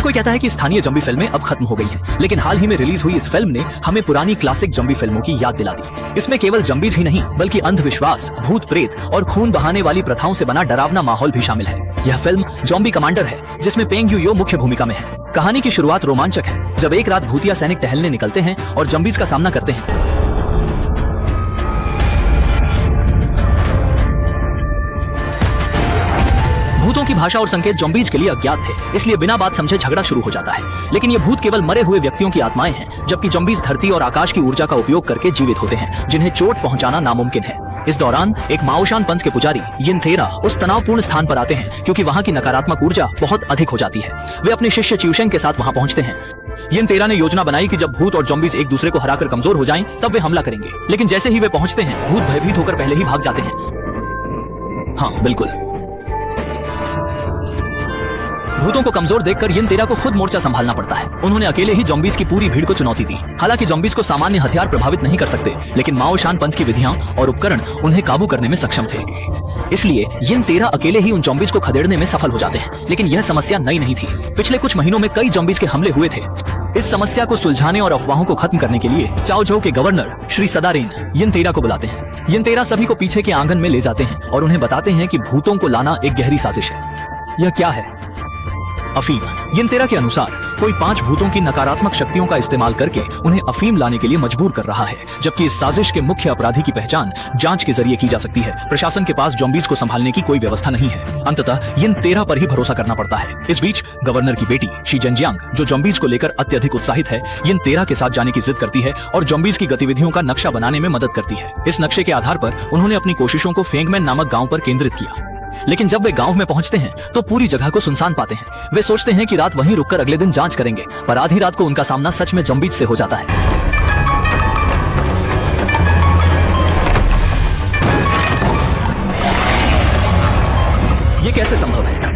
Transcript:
कोई कहता है कि स्थानीय जंबी फिल्में अब खत्म हो गई हैं, लेकिन हाल ही में रिलीज हुई इस फिल्म ने हमें पुरानी क्लासिक जंबी फिल्मों की याद दिला दी। इसमें केवल जंबीज ही नहीं बल्कि अंधविश्वास, भूत प्रेत और खून बहाने वाली प्रथाओं से बना डरावना माहौल भी शामिल है। यह फिल्म ज़ॉम्बी कमांडर है, जिसमें पेंग यूयो मुख्य भूमिका में है। कहानी की शुरुआत रोमांचक है, जब एक रात भूतिया सैनिक टहलने निकलते हैं और जंबीज का सामना करते हैं। भूतों की भाषा और संकेत ज़ॉम्बीज के लिए अज्ञात थे, इसलिए बिना बात समझे झगड़ा शुरू हो जाता है। लेकिन ये भूत केवल मरे हुए व्यक्तियों की आत्माएं हैं, जबकि ज़ॉम्बीज धरती और आकाश की ऊर्जा का उपयोग करके जीवित होते हैं, जिन्हें चोट पहुंचाना नामुमकिन है। इस दौरान एक माओशान पंथ के पुजारी यिनतेरा उस तनावपूर्ण स्थान पर आते हैं, क्योंकि वहाँ की नकारात्मक ऊर्जा बहुत अधिक हो जाती है। वे अपने शिष्य च्यूशेंग के साथ वहाँ पहुँचते हैं। यिनतेरा ने योजना बनाई कि जब भूत और ज़ॉम्बीज एक दूसरे को हराकर कमजोर हो जाएं, तब वे हमला करेंगे। लेकिन जैसे ही वे पहुँचते हैं, भूत भयभीत होकर पहले ही भाग जाते हैं। हाँ बिल्कुल, भूतों को कमजोर देखकर यिनतेरा को खुद मोर्चा संभालना पड़ता है। उन्होंने अकेले ही ज़ॉम्बीज की पूरी भीड़ को चुनौती दी। हालांकि ज़ॉम्बीज को सामान्य हथियार प्रभावित नहीं कर सकते, लेकिन माओशान पंथ की विधियां और उपकरण उन्हें काबू करने में सक्षम थे। इसलिए यिनतेरा अकेले ही उन ज़ॉम्बीज को खदेड़ने में सफल हो जाते हैं। लेकिन यह समस्या नई नहीं थी। पिछले कुछ महीनों में कई ज़ॉम्बीज के हमले हुए थे। इस समस्या को सुलझाने और अफवाहों को खत्म करने के लिए चाओझोउ के गवर्नर श्री सदारेन यिनतेरा को बुलाते हैं। यिनतेरा सभी को पीछे के आंगन में ले जाते हैं और उन्हें बताते हैं कि भूतों को लाना एक गहरी साजिश है। यह क्या है? अफीम। यिनतेरा के अनुसार कोई 5 भूतों की नकारात्मक शक्तियों का इस्तेमाल करके उन्हें अफीम लाने के लिए मजबूर कर रहा है, जबकि इस साजिश के मुख्य अपराधी की पहचान जांच के जरिए की जा सकती है। प्रशासन के पास ज़ॉम्बीज को संभालने की कोई व्यवस्था नहीं है। अंततः यिनतेरा पर ही भरोसा करना पड़ता है। इस बीच गवर्नर की बेटी शी जेनजियांग, जो ज़ॉम्बीज को लेकर अत्यधिक उत्साहित है, यिनतेरा के साथ जाने की जिद करती है और ज़ॉम्बीज की गतिविधियों का नक्शा बनाने में मदद करती है। इस नक्शे के आधार पर उन्होंने अपनी कोशिशों को फेंगमैन नामक गाँव पर केंद्रित किया। लेकिन जब वे गांव में पहुंचते हैं तो पूरी जगह को सुनसान पाते हैं। वे सोचते हैं कि रात वहीं रुककर अगले दिन जांच करेंगे, पर आधी रात को उनका सामना सच में ज़ॉम्बीज से हो जाता है। ये कैसे संभव है?